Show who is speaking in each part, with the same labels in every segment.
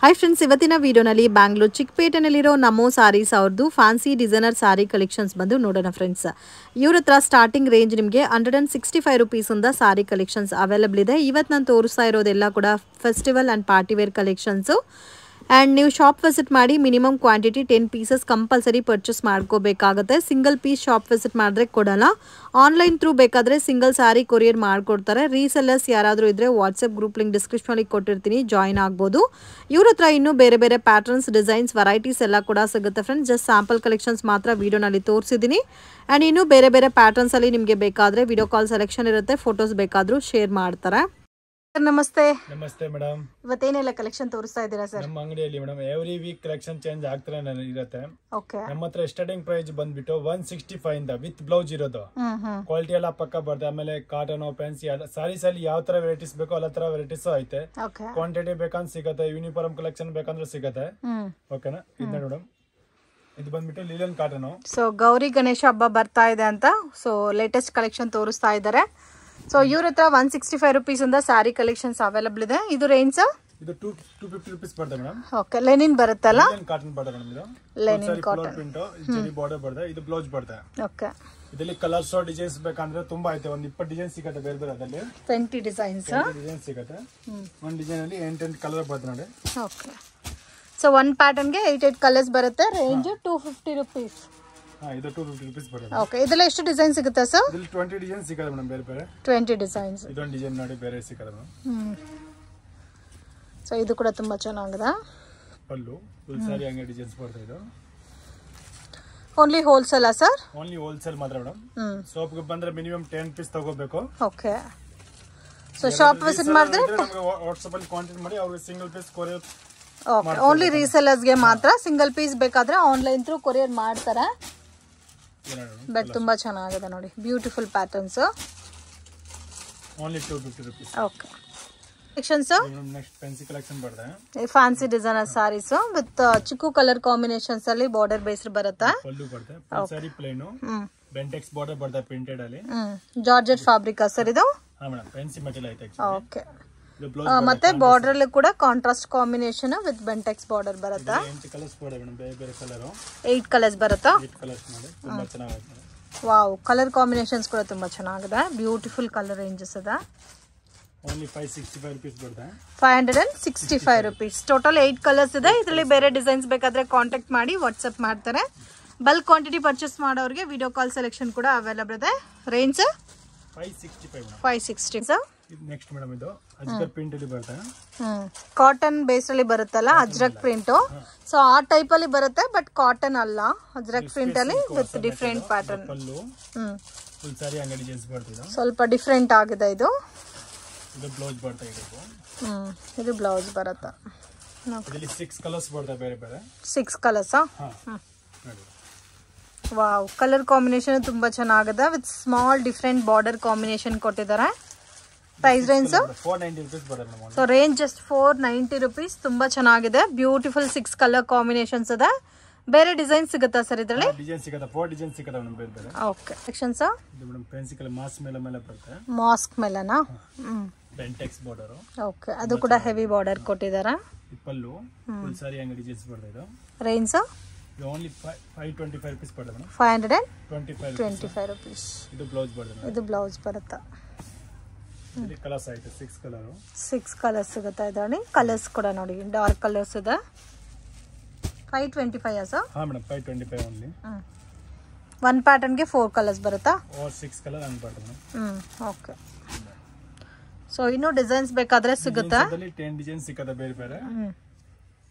Speaker 1: Hi friends, ಇವತ್ತಿನ ವಿಡಿಯೋನಲ್ಲಿ ಬ್ಯಾಂಗ್ಳೂರ್ ಚಿಕ್ಕಪೇಟೆನಲ್ಲಿರೋ ನಮೋ ಸಾರೀಸ್ ಅವ್ರದ್ದು ಫ್ಯಾನ್ಸಿ ಡಿಸೈನರ್ ಸಾರಿ ಕಲೆಕ್ಷನ್ಸ್ ಬಂದು ನೋಡೋಣ ಫ್ರೆಂಡ್ಸ್. ಇವ್ರ ಹತ್ರ ಸ್ಟಾರ್ಟಿಂಗ್ ರೇಂಜ್ ನಿಮಗೆ 165 ರುಪೀಸಿಂದ ಸಾರಿ ಕಲೆಕ್ಷನ್ಸ್ ಅವೈಲಬಲ್ ಇದೆ. ಇವತ್ತು ನಾನು ತೋರಿಸ್ತಾ ಇರೋದೆಲ್ಲ ಕೂಡ festival and party wear collections. And ನೀವು ಶಾಪ್ ವಿಸಿಟ್ ಮಾಡಿ minimum quantity 10 pieces compulsory purchase ಮಾಡ್ಕೋಬೇಕಾಗುತ್ತೆ. ಸಿಂಗಲ್ ಪೀಸ್ ಶಾಪ್ ವಿಸಿಟ್ ಮಾಡಿದ್ರೆ ಕೊಡೋಲ್ಲ. ಆನ್ಲೈನ್ ಥ್ರೂ ಬೇಕಾದರೆ ಸಿಂಗಲ್ ಸಾರಿ ಕೊರಿಯರ್ ಮಾಡಿಕೊಡ್ತಾರೆ. ರೀಸೆಲ್ಲರ್ಸ್ ಯಾರಾದರೂ ಇದ್ದರೆ ವಾಟ್ಸಪ್ ಗ್ರೂಪ್ ಲಿಂಕ್ ಡಿಸ್ಕ್ರಿಪ್ಷನಲ್ಲಿ ಕೊಟ್ಟಿರ್ತೀನಿ, ಜಾಯ್ನ್ ಆಗ್ಬೋದು. ಇವ್ರ ಹತ್ರ ಇನ್ನೂ ಬೇರೆ ಬೇರೆ ಪ್ಯಾಟರ್ನ್ಸ್, ಡಿಸೈನ್ಸ್, ವೆರೈಟೀಸ್ ಎಲ್ಲ ಕೂಡ ಸಿಗುತ್ತೆ ಫ್ರೆಂಡ್ಸ್. ಜಸ್ಟ್ ಸ್ಯಾಂಪಲ್ ಕಲೆಕ್ಷನ್ಸ್ ಮಾತ್ರ ವೀಡಿಯೋನಲ್ಲಿ ತೋರಿಸಿದ್ದೀನಿ. ಆ್ಯಂಡ್ ಇನ್ನೂ ಬೇರೆ ಬೇರೆ ಪ್ಯಾಟರ್ನ್ಸಲ್ಲಿ ನಿಮಗೆ ಬೇಕಾದರೆ ವಿಡಿಯೋ ಕಾಲ್ ಸೆಲೆಕ್ಷನ್ ಇರುತ್ತೆ, ಫೋಟೋಸ್ ಬೇಕಾದರೂ ಶೇರ್ ಮಾಡ್ತಾರೆ. ನಮಸ್ತೆ.
Speaker 2: ನಮಸ್ತೆ ಮೇಡಮ್.
Speaker 1: ಇವತ್ತೇನೆಲ್ಲ ಕಲೆಕ್ಷನ್ ತೋರಿಸ್ತಾ ಇದ್ದೀರಾ ಸರ್?
Speaker 2: ನಮ್ಮ ಅಂಗಡಿಯಲ್ಲಿ madam every week collection change ಆಗ್ತಾನೆ ಇರುತ್ತೆ.
Speaker 1: ಓಕೆ.
Speaker 2: ನಮ್ಮ ಹತ್ರ ಸ್ಟಾರ್ಟಿಂಗ್ ಪ್ರೈಸ್ ಬಂದ್ಬಿಟ್ಟು 165 ಇಂದ ವಿತ್ ಬ್ಲೌಸ್ ಇರೋದು. ಕ್ವಾಲಿಟಿ ಎಲ್ಲ ಪಕ್ಕ ಬರ್ತದೆ. ಆಮೇಲೆ ಕಾಟನ್, ಫ್ಯಾನ್ಸಿ ಸಾರೀಸ್ ಅಲ್ಲಿ ಯಾವ ತರ ವೆರೈಟೀಸ್ ಬೇಕೋ ಎಲ್ಲ ತರ ವೆರೈಟೀಸ್ ಐತೆ. ಕ್ವಾಂಟಿಟಿ ಬೇಕಂದ್ರೆ ಸಿಗುತ್ತೆ, ಯೂನಿಫಾರ್ಮ್ ಕಲೆಕ್ಷನ್ ಬೇಕಂದ್ರೆ ಸಿಗುತ್ತೆ. ಓಕೆನಾ? ಇದು ಮೇಡಮ್, ಇದು ಬಂದ್ಬಿಟ್ಟು linen cotton.
Speaker 1: So Gauri Ganesha ಹಬ್ಬ ಬರ್ತಾ ಇದೆ ಅಂತ ಸೊ ಲೇಟೆಸ್ಟ್ ಕಲೆಕ್ಷನ್ ತೋರಿಸ್ತಾ ಇದ್ದಾರೆ. ಸೊ ಇವ್ರ ಹತ್ರ 165 ರುಪೀಸ್ ಇಂದ ಸ್ಯಾರಿ ಕಲೆಕ್ಷನ್ಸ್ ಅವೈಲಬಲ್ ಇದೆ. ಇದು ರೇಂಜ್
Speaker 2: ಇದು 250 ರುಪೀಸ್ ಬರ್ತದೆ ಮೇಡಮ್.
Speaker 1: ಓಕೆ. ಲೆನಿನ್ ಬರುತ್ತಲ್ಲ,
Speaker 2: ಲಿಲನ್ ಕಾಟನ್ ಬರ್ತದೆ ಮೇಡಮ್. ಇದು
Speaker 1: ಲೆನಿನ್ ಕಾಟನ್
Speaker 2: ಪ್ರಿಂಟ್ ಜರಿ ಬಾರ್ಡರ್ ಬರ್ತದೆ. ಇದು ಬ್ಲೌಸ್ ಬರ್ತದೆ.
Speaker 1: ಓಕೆ.
Speaker 2: ಇದರಲ್ಲಿ ಕಲರ್ಸ್ ಡಿಸೈನ್ಸ್ ಬೇಕಂದ್ರೆ ತುಂಬಾ ಐತೆ. ಒಂದು 20 ಡಿಸೈನ್ ಸಿಗುತ್ತೆ ಬೇರೆ ಬೇರೆ. ಅದರಲ್ಲಿ
Speaker 1: 20 ಡಿಸೈನ್ಸ್
Speaker 2: ಸಿಗುತ್ತೆ. ಒಂದು ಡಿಸೈನ್ ಅಲ್ಲಿ 8 ಕಲರ್ ಬರ್ತದೆ ನೋಡಿ.
Speaker 1: ಓಕೆ. ಸೊ ಒಂದು ಪ್ಯಾಟರ್ನ್ ಗೆ 8 ಕಲರ್ಸ್ ಬರುತ್ತೆ. Range 250 rupees.
Speaker 2: ಇದು 250 ರುಪೀಸ್ ಬರುತ್ತೆ.
Speaker 1: ಓಕೆ. ಇದೆಲ್ಲ ಎಷ್ಟು ಡಿಸೈನ್ ಸಿಗುತ್ತೆ ಸರ್?
Speaker 2: ಇದರಲ್ಲಿ 20 ಡಿಸೈನ್ ಸಿಗುತ್ತೆ ಮೇಡಮ್, ಬೇರೆ ಬೇರೆ
Speaker 1: 20 ಡಿಸೈನ್ಸ್.
Speaker 2: ಇದೊಂದು ಡಿಸೈನ್ ನೋಡಿ ಬೇರೆ ಸಿಗುತ್ತೆ ಮೇಡಮ್.
Speaker 1: ಸೊ ಇದು ಕೂಡ ತುಂಬಾ ಚೆನ್ನಾಗಿದೆ.
Speaker 2: ಪಲ್ಲು ಫುಲ್ ಸಾರಿ ಹಂಗೆ ಡಿಸೈನ್ಸ್ ಬರ್ತದೆ. ಇದು
Speaker 1: only wholesale sir?
Speaker 2: Only wholesale ಮಾತ್ರ ಮೇಡಮ್. ಶಾಪ್ ಗೆ ಬಂದ್ರೆ ಮಿನಿಮಮ್ 10 ಪೀಸ್ ತಗೋಬೇಕು.
Speaker 1: ಓಕೆ. ಸೊ ಶಾಪ್ ವಿಸಿಟ್ ಮಾಡಿದ್ರೆ
Speaker 2: ನಮಗೆ ವಾಟ್ಸ್ಆಪ್ ಅಲ್ಲಿ ಕಾಂಟ್ಯಾಕ್ಟ್ ಮಾಡಿ ಅವ್ರಿಗೆ single piece courier.
Speaker 1: Okay. Only resellers ಗೆ ಮಾತ್ರ ಸಿಂಗಲ್ ಪೀಸ್ ಬೇಕಾದ್ರೆ ಆನ್ಲೈನ್ ಥ್ರೂ ಕೊರಿಯರ್ ಮಾಡ್ತಾರೆ. ಬಟ್ ತುಂಬಾ ಚೆನ್ನಾಗಿದೆ ನೋಡಿ, beautiful patterns.
Speaker 2: Only 250 rupees.
Speaker 1: Okay. Collections
Speaker 2: next fancy collection ಬರ್ತದೆ.
Speaker 1: Fancy designer saris with chikoo colour combinations ಅಲ್ಲಿ ಬಾರ್ಡರ್ ಬೇಸ್ಡ್ ಬರುತ್ತೆ.
Speaker 2: ಪಲ್ಲು ಬರುತ್ತೆ. ಫುಲ್ ಸಾರಿ ಪ್ಲೇನ್ ಬೆಂಟೆಕ್ಸ್ ಬಾರ್ಡರ್ ಬರುತ್ತೆ ಪ್ರಿಂಟೆಡ್ ಅಲ್ಲಿ.
Speaker 1: ಜಾರ್ಜೆಟ್ ಫ್ಯಾಬ್ರಿಕ್ ಸರ್ ಇದು?
Speaker 2: ಹಾ ಮೇಡಂ, ಫ್ಯಾನ್ಸಿ ಮೆಟೀರಿಯಲ್ ಐತೆ.
Speaker 1: ಓಕೆ. ಮತ್ತೆ ಬಾರ್ಡರ್ ಅಲ್ಲಿ ಕೂಡ contrast combination with Bentex border ಬರುತ್ತೆ.
Speaker 2: 8 ಕಲರ್ಸ್ ಬರುತ್ತೆ ಮೇಡಂ, ಬೇರೆ ಬೇರೆ ಕಲರ್.
Speaker 1: 8 ಕಲರ್ಸ್ ಬರುತ್ತಾ?
Speaker 2: 8 ಕಲರ್ಸ್ ನೋಡಿ, ತುಂಬಾ ಚೆನ್ನಾಗಿದೆ.
Speaker 1: ವಾವ್, ಕಲರ್ ಕಾಂಬಿನೇಷನ್ಸ್ ಕೂಡ ತುಂಬಾ ಚೆನ್ನಾಗಿದೆ. ಬ್ಯೂಟಿಫುಲ್ ಕಲರ್ ರೇಂಜಸ್ ಇದೆ.
Speaker 2: ಓನ್ಲಿ 565 ರುಪೀಸ್ ಬರುತ್ತೆ.
Speaker 1: 565 ರುಪೀಸ್. ಟೋಟಲ್ 8 ಕಲರ್ಸ್ ಇದೆ. ಇದರಲ್ಲಿ ಬೇರೆ ಡಿಸೈನ್ಸ್ ಬೇಕಾದ್ರೆ ಕಾಂಟ್ಯಾಕ್ಟ್ ಮಾಡಿ ವಾಟ್ಸ್ಆಪ್ ಮಾಡ್ತಾರೆ. ಬಲ್ಕ್ ಕ್ವಾಂಟಿಟಿ ಪರ್ಚೇಸ್ ಮಾಡೋರಿಗೆ ವಿಡಿಯೋ ಕಾಲ್ ಸೆಲೆಕ್ಷನ್ ಕೂಡ ಅವೈಲಬಲ್ ಇದೆ. Range 560 sir.
Speaker 2: ನೆಕ್ಸ್ಟ್ ಮೇಡಮ್, ಇದು ಅಜ್ರಕ್ ಪ್ರಿಂಟ್ ಅಲ್ಲಿ ಬರುತ್ತೆ.
Speaker 1: ಕಾಟನ್ ಬೇಸ್ ಅಲ್ಲಿ ಬರುತ್ತಲ್ಲ ಅಜ್ರಕ್ ಪ್ರಿಂಟ್. ಸೊ ಆ ಟೈಪ್ ಅಲ್ಲಿ ಬರುತ್ತೆ, ಬಟ್ ಕಾಟನ್ ಅಲ್ಲ, ಅಜ್ರಕ್ ಪ್ರಿಂಟ್ ಅಲ್ಲಿ ವಿತ್ ಡಿಫ್ರೆಂಟ್ ಪ್ಯಾಟರ್ನ್.
Speaker 2: ಫುಲ್ ಸಾರಿ ಅಂಗಡಿ ಡಿಸೈನ್ಸ್ ಬರ್ತದೆ.
Speaker 1: ಸ್ವಲ್ಪ ಡಿಫ್ರೆಂಟ್ ಆಗಿದೆ ಇದು.
Speaker 2: ಇದು ಬ್ಲೌಸ್ ಬರುತ್ತೆ.
Speaker 1: ಇದು ಬ್ಲೌಸ್ ಬರುತ್ತೆ.
Speaker 2: ಇದರಲ್ಲಿ 6 ಕಲರ್ಸ್ ಬರುತ್ತೆ, ಬೇರೆ ಬೇರೆ
Speaker 1: 6 ಕಲರ್ಸ್. ವಾವ್, ಕಲರ್ ಕಾಂಬಿನೇಷನ್ ತುಂಬಾ ಚೆನ್ನಾಗಿದೆ. With small different border combination ಕೊಟ್ಟಿದ್ದಾರೆ. ಪ್ರೈಸ್ ರೇಂಜ್
Speaker 2: 490 ರುಪೀಸ್ ಬರುತ್ತೆ.
Speaker 1: So range just 490 rupees. ತುಂಬಾ ಚೆನ್ನಾಗಿದೆ. ಬ್ಯೂಟಿಫುಲ್ 6 ಕಲರ್ ಕಾಂಬಿನೇಷನ್ಸ್ ಇದೆ. ಬೇರೆ ಡಿಸೈನ್ ಸಿಗುತ್ತಾ ಸರ್ ಇದರಲ್ಲಿ?
Speaker 2: ಡಿಸೈನ್ ಸಿಗುತ್ತೆ, 4 ಡಿಸೈನ್ ಸಿಗುತ್ತೆ ಮೇಡಂ, ಬೇರೆ ಬೇರೆ.
Speaker 1: ಓಕೆ. ಸೆಕ್ಷನ್ಸ್
Speaker 2: ಇದು ಮೇಡಂ ಫ್ಯಾನ್ಸಿ ಕಲರ್ ಮಾಸ್ಕ್ ಮೇಲೆ ಬರುತ್ತೆ.
Speaker 1: ಮಾಸ್ಕ್ ಮೇಲೆನಾ?
Speaker 2: ಬೆಂಟೆಕ್ಸ್ ಬಾರ್ಡರ್.
Speaker 1: ಓಕೆ. ಅದು ಕೂಡ ಹೆವಿ ಬಾರ್ಡರ್ ಕೊಟ್ಟಿದ್ದಾರೆ.
Speaker 2: ಪಲ್ಲು ಫುಲ್ ಸಾರಿ ಅಂಗಡಿ ಡಿಸೈನ್ಸ್ ಬರುತ್ತೆ. ಇದು
Speaker 1: ರೇಂಜ್
Speaker 2: ಇದು ಓನ್ಲಿ 525 ರುಪೀಸ್ ಬರುತ್ತೆ ಮೇಡಂ.
Speaker 1: 525 ರುಪೀಸ್.
Speaker 2: ಇದು ಬ್ಲೌಸ್ ಬರುತ್ತೆ.
Speaker 1: ಇದು ಬ್ಲೌಸ್ ಬರುತ್ತೆ.
Speaker 2: ಇಲ್ಲಿ ಕಲರ್ಸ್ ಐತೆ, 6 ಕಲರ್.
Speaker 1: 6 ಕಲರ್ಸ್ ಸಿಗುತ್ತೆ ಇದರಲ್ಲಿ. ಕಲರ್ಸ್ ಕೂಡ ನೋಡಿ, ಡಾರ್ಕ್ ಕಲರ್ಸ್ ಇದೆ. 525 ಸರ್?
Speaker 2: ಹಾ ಮೇಡಂ, 525 ಓನ್ಲಿ.
Speaker 1: ಒನ್ ಪ್ಯಾಟರ್ನ್ ಗೆ 4 ಕಲರ್ಸ್ ಬರುತ್ತಾ?
Speaker 2: ಆರ್ 6 ಕಲರ್ ಹಂಗೆ ಬರುತ್ತೆ
Speaker 1: ಮೇಡಂ. ಓಕೆ. ಸೊ ಇನ್ನೂ ಡಿಸೈನ್ಸ್ ಬೇಕಾದ್ರೆ ಸಿಗುತ್ತಾ?
Speaker 2: ಇದರಲ್ಲಿ 10 ಡಿಸೈನ್ ಸಿಗುತ್ತೆ, ಬೇರೆ ಬೇರೆ.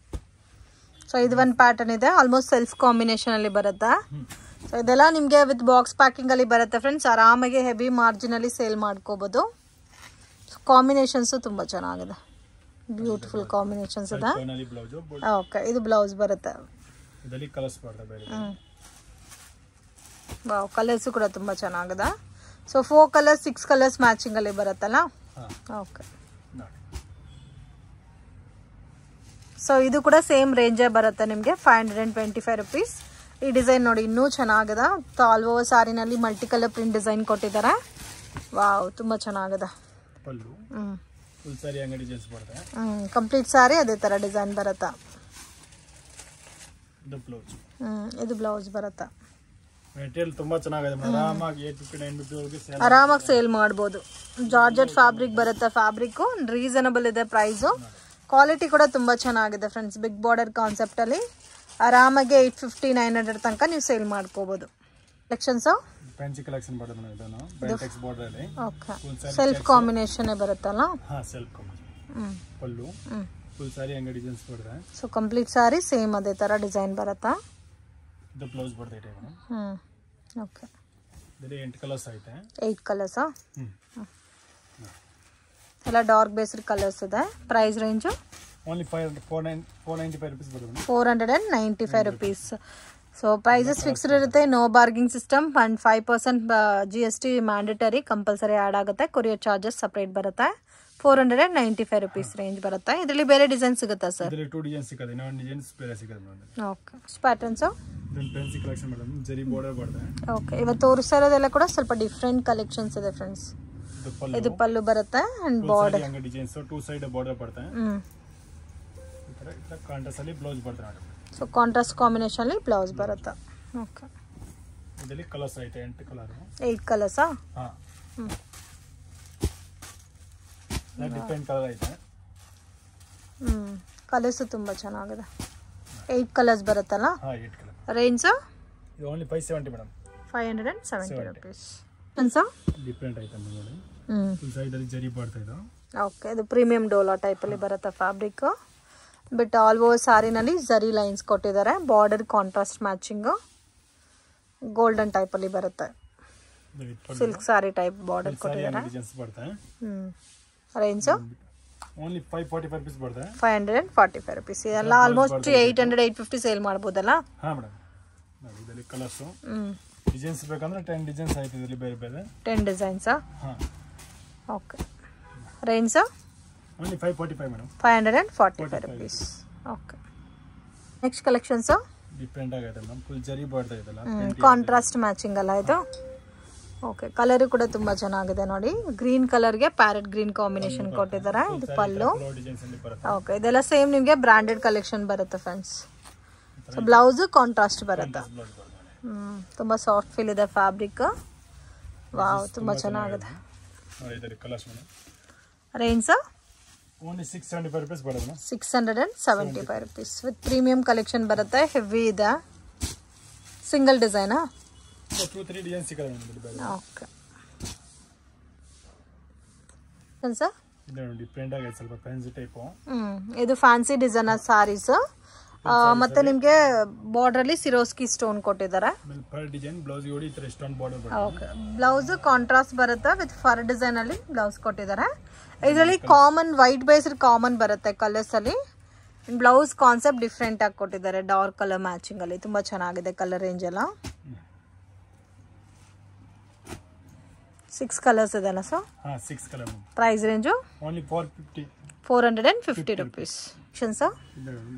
Speaker 1: ಸೊ ಇದು ಒಂದು ಪ್ಯಾಟರ್ನ್ ಇದೆ, ಆಲ್ಮೋಸ್ಟ್ ಸೆಲ್ಫ್ ಕಾಂಬಿನೇಷನ್ ಅಲ್ಲಿ ಬರುತ್ತೆ. ಸೊ ಇದೆಲ್ಲ ನಿಮಗೆ ವಿತ್ ಬಾಕ್ಸ್ ಪ್ಯಾಕಿಂಗ್ ಅಲ್ಲಿ ಬರುತ್ತೆ ಫ್ರೆಂಡ್ಸ್. ಆರಾಮಾಗಿ ಹೆವಿ ಮಾರ್ಜಿನ್ ಅಲ್ಲಿ ಸೇಲ್ ಮಾಡ್ಕೋಬಹುದು. ಕಾಂಬಿನೇಷನ್ಸ್ ತುಂಬಾ ಚೆನ್ನಾಗಿದೆ, ಬ್ಯೂಟಿಫುಲ್ ಕಾಂಬಿನೇಷನ್ಸ್ ಇದೆ. ಓಕೆ. ಇದು ಬ್ಲೌಸ್ ಬರುತ್ತೆ.
Speaker 2: ಇದರಲ್ಲಿ ಕಲರ್ಸ್ ಬರುತ್ತೆ ಬೇರೆ.
Speaker 1: ವಾವ್, ಕಲರ್ಸ್ ಕೂಡ ತುಂಬಾ ಚೆನ್ನಾಗಿದೆ. ಸೊ 4 ಕಲರ್ಸ್ 6 ಕಲರ್ಸ್ ಮ್ಯಾಚಿಂಗ್ ಅಲ್ಲಿ ಬರುತ್ತಲ್ಲ. ಓಕೆ. ಸೊ ಇದು ಕೂಡ ಸೇಮ್ ರೇಂಜೇ ಬರುತ್ತೆ ನಿಮಗೆ, 525 ರುಪೀಸ್. ಈ ಡಿಸೈನ್ ನೋಡಿ, ಇನ್ನೂ ಚೆನ್ನಾಗಿದೆ. ಆಲ್ ಓವರ್ ಸಾರಿನಲ್ಲಿ ಮಲ್ಟಿ ಕಲರ್ ಪ್ರಿಂಟ್ ಡಿಸೈನ್ ಕೊಟ್ಟಿದ್ದಾರೆ. ವಾವ್, ತುಂಬಾ ಚೆನ್ನಾಗಿದೆ.
Speaker 2: ಫುಲ್ ಸಾರಿ ಹಂಗೆ ಡಿಸೈನ್ಸ್ ಬರುತ್ತೆ.
Speaker 1: ಕಂಪ್ಲೀಟ್ ಸಾರಿ ಅದೇ ತರ ಡಿಸೈನ್ ಬರುತ್ತಾ.
Speaker 2: ಇದು ಬ್ಲೌಸ್.
Speaker 1: ಇದು ಬ್ಲೌಸ್ ಬರುತ್ತಾ.
Speaker 2: ಮೆಟೀರಿಯಲ್ ತುಂಬಾ ಚೆನ್ನಾಗಿದೆ. ಆರಾಮಾಗಿ 850 ಸೇಲ್
Speaker 1: ಆರಾಮಾಗಿ ಸೇಲ್ ಮಾಡ್ಬೋದು. ಜಾರ್ಜೆಟ್ ಫ್ಯಾಬ್ರಿಕ್ ಬರುತ್ತೆ. ಫ್ಯಾಬ್ರಿಕ್ ರೀಸನಬಲ್ ಇದೆ ಪ್ರೈಸು. ಕ್ವಾಲಿಟಿ ಕೂಡ ತುಂಬಾ ಚೆನ್ನಾಗಿದೆ ಫ್ರೆಂಡ್ಸ್. ಬಿಗ್ ಬಾರ್ಡರ್ ಕಾನ್ಸೆಪ್ಟ್ ಅಲ್ಲಿ ಆರಾಮಾಗಿ 850-900 ತನಕ ನೀವು ಸೇಲ್ ಮಾಡ್ಕೋಬಹುದು. ಕಲೆಕ್ಷನ್ಸ್
Speaker 2: ಫ್ಯಾನ್ಸಿ ಕಲೆಕ್ಷನ್ ಬರುತ್ತೆ ಇದನ್ನು ಬೆಂಟೆಕ್ಸ್ ಬಾರ್ಡರ್ ಅಲ್ಲಿ.
Speaker 1: ಓಕೆ, ಸೆಲ್ಫ್ ಕಾಂಬಿನೇಷನ್ ಬರುತ್ತಲ್ಲ.
Speaker 2: ಹಾ, ಸೆಲ್ಫ್ ಕಾಂಬಿನೇಷನ್. ಪಲ್ಲು ಫುಲ್ ಸಾರಿ ಹಂಗೆ ಡಿಸೈನ್ಸ್ ಬರುತ್ತೆ.
Speaker 1: ಸೊ ಕಂಪ್ಲೀಟ್ ಸಾರಿ ಸೇಮ್ ಅದೇ ತರ ಡಿಸೈನ್ ಬರುತ್ತಾ.
Speaker 2: ಇದು ಬ್ಲೌಸ್ ಬರುತ್ತೆ ಇದೆ.
Speaker 1: ಓಕೆ,
Speaker 2: ಇದರಲ್ಲಿ 8 ಕಲರ್ಸ್ ಐತೆ.
Speaker 1: 8 ಕಲರ್ಸ್. ಎಲ್ಲ ಡಾರ್ಕ್ ಬೇಸ್ಡ್ ಕಲರ್ಸ್ ಇದೆ. ಪ್ರೈಸ್ ರೇಂಜ್
Speaker 2: ಓನ್ಲಿ 495 rupees ಬರುತ್ತೆ.
Speaker 1: 495 rupees. ಸೊ ಪ್ರೈಸಸ್ ಫಿಕ್ಸ್ಡ್ ಇರುತ್ತೆ. No bargaining system and 5% GST mandatory compulsory add ಆಗುತ್ತೆ. ಕೊರಿಯರ್ ಚಾರ್ಜಸ್ ಸಪ್ರೇಟ್ ಬರುತ್ತೆ. 495 rupees ರೇಂಜ್ ಬರುತ್ತೆ. ಇದರಲ್ಲಿ ಬೇರೆ ಡಿಸೈನ್ ಸಿಗುತ್ತಾ ಸರ್?
Speaker 2: ಇದರಲ್ಲಿ 2 ಡಿಸೈನ್ ಸಿಗುತ್ತೆ. ಇನ್ನೊಂದು ಡಿಸೈನ್ಸ್ ಬೇರೆ ಸಿಗುತ್ತೆ ಮೇಡಮ್.
Speaker 1: ಓಕೆ, ಪ್ಯಾಟರ್ನ್ಸ್
Speaker 2: ಇದನ್ನ ಫ್ಯಾನ್ಸಿ ಕಲೆಕ್ಷನ್ ಮೇಡಮ್. ಜರಿ ಬಾರ್ಡರ್ ಬರುತ್ತೆ.
Speaker 1: ಓಕೆ, ಇವತ್ತು ತೋರಿಸ್ತಾ ಇರೋದೆಲ್ಲ ಕೂಡ ಸ್ವಲ್ಪ ಡಿಫ್ರೆಂಟ್ ಕಲೆಕ್ಷನ್ಸ್ ಇದೆ ಫ್ರೆಂಡ್ಸ್. ಇದು ಪಲ್ಲು ಬರುತ್ತೆ ಅಂಡ್ ಬಾರ್ಡರ್
Speaker 2: ಹಂಗೆ ಡಿಸೈನ್ಸ್ 2 ಸೈಡ್ ಬಾರ್ಡರ್ ಬರುತ್ತೆ. ಈ ತರ ಕಾಂಟ್ರಾಸ್ಟ್ ಅಲ್ಲಿ ಬ್ಲೌಸ್ ಬರುತ್ತೆ ಮೇಡಮ್. ಸೊ
Speaker 1: ಕಾಂಟ್ರಾಸ್ಟ್ ಕಾಂಬಿನೇಷನ್ ಅಲ್ಲಿ ಬ್ಲೌಸ್ ಬರುತ್ತೆ. ಓಕೆ,
Speaker 2: ಇದರಲ್ಲಿ ಕಲರ್ಸ್ ಐತೆ. 8 ಕಲರ್.
Speaker 1: 8 ಕಲರ್ಸ್.
Speaker 2: ಹಾ, ಡಿಫರೆಂಟ್ ಕಲರ್ ಐತೆ.
Speaker 1: ಕಲರ್ಸ್ ತುಂಬಾ ಚೆನ್ನಾಗಿದೆ. 8 ಕಲರ್ಸ್ ಬರುತ್ತಲ್ಲ.
Speaker 2: ಹಾ, 8 ಕಲರ್.
Speaker 1: ರೇಂಜ್
Speaker 2: ಇದು ಓನ್ಲಿ 570 ಮೇಡಮ್.
Speaker 1: 570 rupees.
Speaker 2: ಡಿಫರೆಂಟ್ ಐತೆ ನೋಡಿ. ಫುಲ್ ಸೈಡ್ ಅಲ್ಲಿ ಜರಿ ಬರ್ತಾ ಇದೆ.
Speaker 1: ಓಕೆ, ಇದು ಪ್ರೀಮಿಯಂ ಡೋಲಾ ಟೈಪ್ ಅಲ್ಲಿ ಬರುತ್ತೆ ಫ್ಯಾಬ್ರಿಕ್. ಬಟ್ ಆಲ್ ಓವರ್ ಸಾರಿನಲ್ಲಿ ಜರಿ ಲೈನ್ಸ್ ಕೊಟ್ಟಿದ್ದಾರೆ. Border contrast matching golden type ಅಲ್ಲಿ ಬರುತ್ತೆ. ಸಿಲ್ಕ್ ಸಾರಿ ಟೈಪ್ ಬಾರ್ಡರ್ ಕೊಟ್ಟಿದ್ದಾರೆ. ರೇಂಜ್
Speaker 2: ಓನ್ಲಿ 545 rupees ಬರುತ್ತೆ.
Speaker 1: 545 rupees. ಎಲ್ಲ ಆಲ್ಮೋಸ್ಟ್ 800-850 ಸೇಲ್ ಮಾಡಬಹುದಲ್ಲ.
Speaker 2: ಹಾ ಮೇಡಮ್. ನೋಡಿ ಇದರಲ್ಲಿ ಕಲರ್ಸ್ ಡಿಸೈನ್ಸ್ ಬೇಕಂದ್ರೆ 10 ಡಿಸೈನ್ಸ್ ಐತೆ ಇದರಲ್ಲಿ ಬೇರೆ ಬೇರೆ.
Speaker 1: 10 ಡಿಸೈನ್ಸ್.
Speaker 2: ಹಾ,
Speaker 1: okay. Range
Speaker 2: only 545 madam.
Speaker 1: 545 rupees. Okay, next collections
Speaker 2: different ಆಗಿದೆ ಮೇಡಮ್. ಫುಲ್ ಜರಿ ಬರ್ತಾ ಇದೆಲ್ಲ.
Speaker 1: ಕಾಂಟ್ರಾಸ್ಟ್ ಮ್ಯಾಚಿಂಗ್ ಅಲ್ಲ ಇದು. ಓಕೆ, ಕಲರ್ ಕೂಡ ತುಂಬಾ ಚೆನ್ನಾಗಿದೆ ನೋಡಿ. ಗ್ರೀನ್ ಕಲರ್ ಗೆ ಪ್ಯಾರೆಟ್ ಗ್ರೀನ್ ಕಾಂಬಿನೇಷನ್ ಕೊಟ್ಟಿದ್ದಾರೆ. ಇದು ಪಲ್ಲು. ಓಕೆ, ಇದೆಲ್ಲ ಸೇಮ್ ನಿಮಗೆ ಬ್ರಾಂಡೆಡ್ ಕಲೆಕ್ಷನ್ ಬರುತ್ತೆ ಫ್ರೆಂಡ್ಸ್. ಸೊ ಬ್ಲೌಸ್ ಕಾಂಟ್ರಾಸ್ಟ್ ಬರುತ್ತೆ. ತುಂಬಾ ಸಾಫ್ಟ್ ಫೀಲ್ ಇದೆ ಫ್ಯಾಬ್ರಿಕ್. ವಾವ್, ತುಂಬಾ ಚೆನ್ನಾಗಿದೆ. ರೇಂಜ್
Speaker 2: ಓನ್ಲಿ 675 rupees ಬರುತ್ತೆ.
Speaker 1: 675 rupees ವಿತ್ ಪ್ರೀಮಿಯಂ ಕಲೆಕ್ಷನ್ ಬರುತ್ತೆ. ಹೆವಿ ಇದೆ. ಸಿಂಗಲ್ ಡಿಸೈನಾ?
Speaker 2: 2-3 ಡಿಸೈನ್ ಸಿಗುತ್ತೆ.
Speaker 1: ಓಕೆ ಸರ್,
Speaker 2: ಇದು ಡಿಫರೆಂಟ್ ಆಗಿದೆ ಸ್ವಲ್ಪ ಫ್ಯಾನ್ಸಿ ಟೈಪ್.
Speaker 1: ಇದು ಫ್ಯಾನ್ಸಿ ಡಿಸೈನರ್ ಸಾರೀಸ್. ಮತ್ತೆ ನಿಮಗೆ ಬಾರ್ಡರ್ ಅಲ್ಲಿ ಸಿರೋಸ್ಕಿ ಸ್ಟೋನ್ ಕೊಟ್ಟಿದ್ದಾರೆ.
Speaker 2: ಫರ್ ಡಿಸೈನ್ ಬ್ಲೌಸ್ ಗೆ ಈ ತರ ಸ್ಟೋನ್ ಬಾರ್ಡರ್ ಬರುತ್ತೆ.
Speaker 1: ಓಕೆ, ಬ್ಲೌಸ್ ಕಾಂಟ್ರಾಸ್ಟ್ ಬರುತ್ತೆ ವಿತ್ ಫರ್ ಡಿಸೈನ್ ಅಲ್ಲಿ ಬ್ಲೌಸ್ ಕೊಟ್ಟಿದ್ದಾರೆ. ಇದರಲ್ಲಿ ಕಾಮನ್ ವೈಟ್ ಬೇಸ್ಡ್ ಕಾಮನ್ ಬರುತ್ತೆ ಕಲರ್ಸ್ ಅಲ್ಲಿ. ಬ್ಲೌಸ್ ಕಾನ್ಸೆಪ್ಟ್ ಡಿಫ್ರೆಂಟ್ ಆಗಿ ಕೊಟ್ಟಿದ್ದಾರೆ. ಡಾರ್ಕ್ ಕಲರ್ ಮ್ಯಾಚಿಂಗ್ ಅಲ್ಲಿ ತುಂಬಾ ಚೆನ್ನಾಗಿದೆ. ಕಲರ್ ರೇಂಜ್ ಎಲ್ಲ 6 ಕಲರ್ಸ್ ಇದೆ ಅಲ್ಲ ಸರ್?
Speaker 2: ಹಾ, 6 colour.
Speaker 1: Price range
Speaker 2: only
Speaker 1: 450 rupees. Sir,